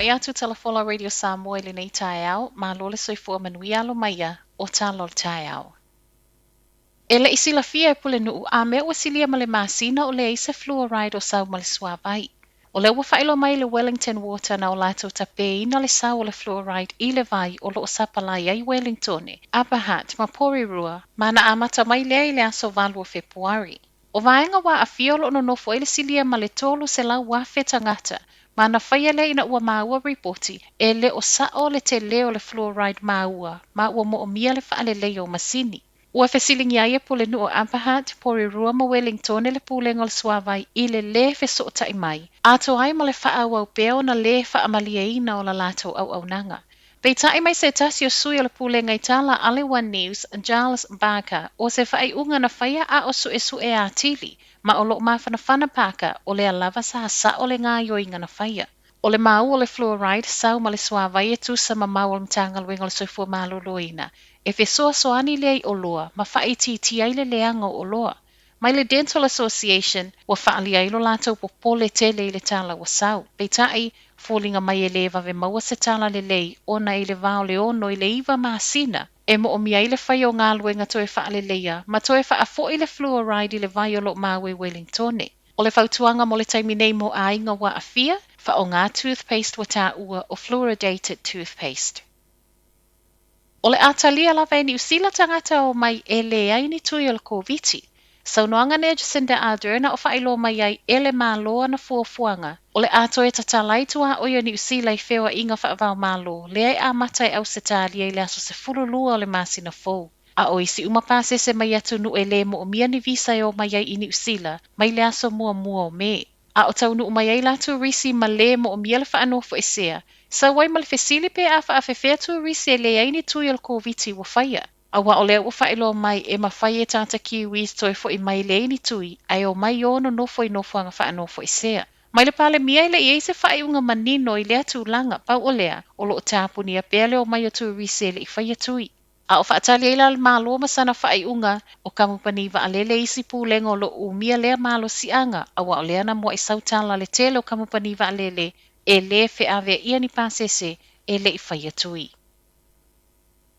Ia tu telefola Radio Samoa le nei tae au, ma lole soifua manuia lo maia o ta lol tae au. E le isila fia e pule nuu a mea ua silia ma le masina o le eisa fluoride o sau ma le suavai. O le ua whailo mai le Wellington Water na o lato ta peina le sau o le fluoride i le vai o lo o sapalai ai Wellingtone, Abahat, ma Porirua, ma na amata mai lea i le aso valu o Februari. O vaenga wa a fiolo no nofo ele silia ma le tolu se lau wafe tangata, ma na whaia le ina ua maua ripoti e le o sao le te leo le fluoride maua, ma ua mo o mia le whaale leo masini. Ua fesilingi aia pule nu o Ampahat, Porirua ma Wellington le pulenga le suavai i le feso o tai mai. Ato ai ma le whaau au peo na le whaamalia ina o la lato au nanga. Pei tai mai se tasi o sui o le pulenga i tala Ale One News, Giles Barker, o se whai unga na whaia a o su e a tili, ma o lo mawhana paka o le alava sa o le ngā yoinga na whaia. O le mau o le fluoride sau ma le suavai e tusa ma mau o le mtangal wenga le soifua malo loina. E fe soa soani lei o loa, ma whai ti ai le leanga o loa. Mai le Dental Association, wa whaali ai lo lato po pole tele i le tala wa sau. Pei tai, fōlinga mai e le vave maua se tala le lei, ona i le vao le ono i le iwa maasina. E mo o mia i le whai o ngā luenga toe whaale leia, ma toe wha a fo i le fluoride i le vai o lo mawe Wellingtone. O le whautuanga mo le taimi nei mo a inga wa a fia, wha o ngā toothpaste wa tā ua o fluoridated toothpaste. O le atalia lava e ni usila tangata o mai e le ai ni tui o le COVID. Saunoanga ne Jacinda Ardern o whailo mai ai e le māloa na fuafuanga. O le ato e tatalai tua o ni usila i whewa inga whaavau mālo. Le ai a matai au se tālia i le aso se furulua o le masina fōu. A o isi umapase se mai atu nu e le mo o mia ni visa o mai ai i ni usila, mai le aso mua o me. A o tau nu mai ai latu risi ma le mo o mia le whaanofo e sea. Sa wai ma le fesili pe a whaafewhea tu risi e le ai ni tui o le COVID wa whaia. A wa o lea ua whaelo mai e ma whai e tata kiwis toi fo i mai le ni tui, ai o mai o no nofo i nofo anga whaanofo e sea. Mai le pale mia ile i eise whai unga manino i lea tu langa, pau o lea, o lo o tāpuni a pele o mai o tu risi e le i whaia tui. A o whaatali e la malo masana whai unga o kamupaniwa a lele isi pūlenga o lo umia lea malo si anga, a wa o lea na mua i sautala le tele o kamupaniwa a lele, e le fe ave ia ni pasese e le i whaia tui.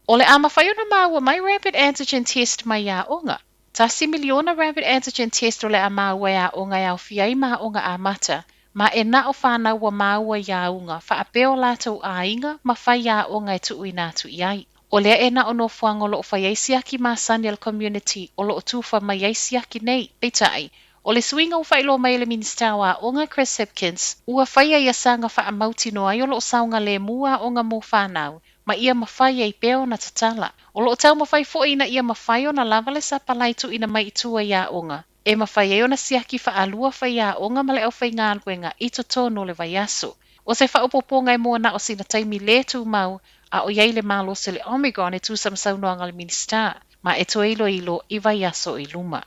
O le ama whaiona maua mai rapid antigen test mai a onga. Tasi miliona rapid antigen test o le a maua a onga e au fiai maha onga a mata, ma e na o whanau wa maua ia unga, wha a peo lato a inga, ma whai a onga e tu natu iai. O lea e na o no fuanga o lo o whai siaki ma Sanyal community o lo o tufa mai ai siaki nei, peitai. O le swinga o whailo mai le ministawa onga Chris Hipkins, ua whaia ia sanga wha a mauti no ai o lo o saunga le mua onga mo whanau, ma ia mawhai ai peo na tatala. O lo o tau mawhai fo ina ia mawhai o na lavale sa palaitu ina mai itua ia onga. E mawhai e o na siaki wha alua whai ia onga ma le au whai ngā luenga i to tono le vaiaso. O se wha upoponga e mua na o sina taimi le tu mau, a o iai le malo se le Omicron e tu samsau noanga le minista, ma e to ilo i vaiaso i luma.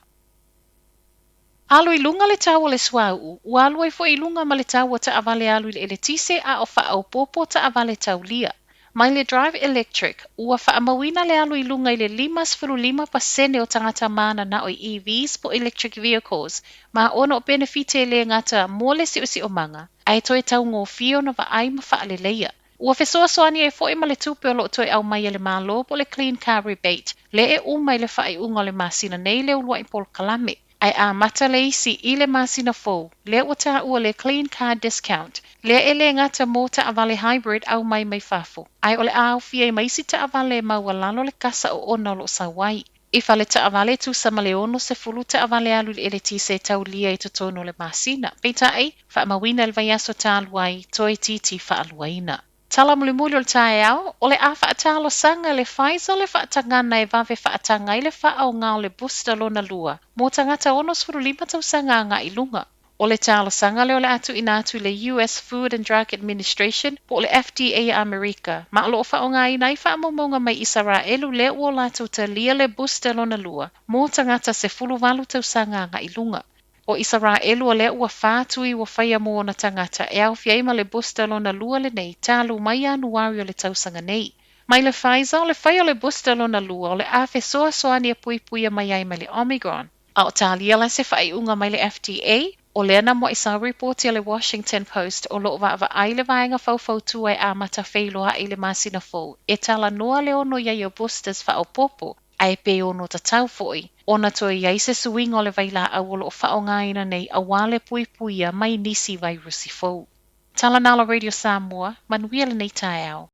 Alu i lunga le tau o le swau, u alu e fo i lunga ma le tau o ta avale alu i le tise a o wha au popo ta avale tau lia. Mai le Drive Electric, ua wha amawina le alu i lunga i le 5.5% o tangata mana na o EVs po electric vehicles, ma ona o benefite le ngata mo le si o manga, ai toi tau ngō fio na wa ai ma wha le leia. Ua fesoa soani e fo i ma le tupe o lo toi au mai le malo po le Clean Car Rebate, le e umai le wha i unga le masina nei le ulua i pol kalame. Ai a mata le isi i le masina fōu, le ua ua le Clean Car Discount, le e le ngata mo ta avale hybrid au mai fafo. Ai o le au fia i maisi ta avale maua lalo le kasa o ona lo sawai. Ifa le ta avale tu sama le ono se fulu ta avale alu le ele tise tau lia i totono le masina. Peita ai, wha mawina le vaiaso ta aluai, toi titi wha aluaina. Tala muli muli o le tae au, o le a whaatalo sanga le Pfizer le whaatangana e vave whaatanga i le wha au ngā o le booster lona lua, mō tangata onos furu 5 tau sanga ngā i lunga. O le talo sanga le o le atu inatu le US Food and Drug Administration po le FDA America, ma lo wha o ngā i nai wha momonga mai Israelu le ua latu ta lia le booster lona lua, mō tangata se fulu walu tau sanga ngā i lunga. O Israelu o le ua whātui wa whaia mō na tangata e au fiai ma le booster lona lua le nei tālu mai anuari o le tausanga nei. Mai le Pfizer o le whaia o le booster lona lua o le awhe soa soani a pui mai ai mai le Omicron. A o tālia la se whai unga mai le FDA, O lea na mo isa report le Washington Post o loo wa ai le vaenga fau tu ai amata feiloa i le masina fou. E tala noa le ono ia boosters fa o popo, ai pe ono ta tau foi. Ona to ia se suinga o le vaila a wolo o whaongaina nei a wale pui puia mai nisi virusi fou. Tala nala Radio Samoa, manuia le nei tae au.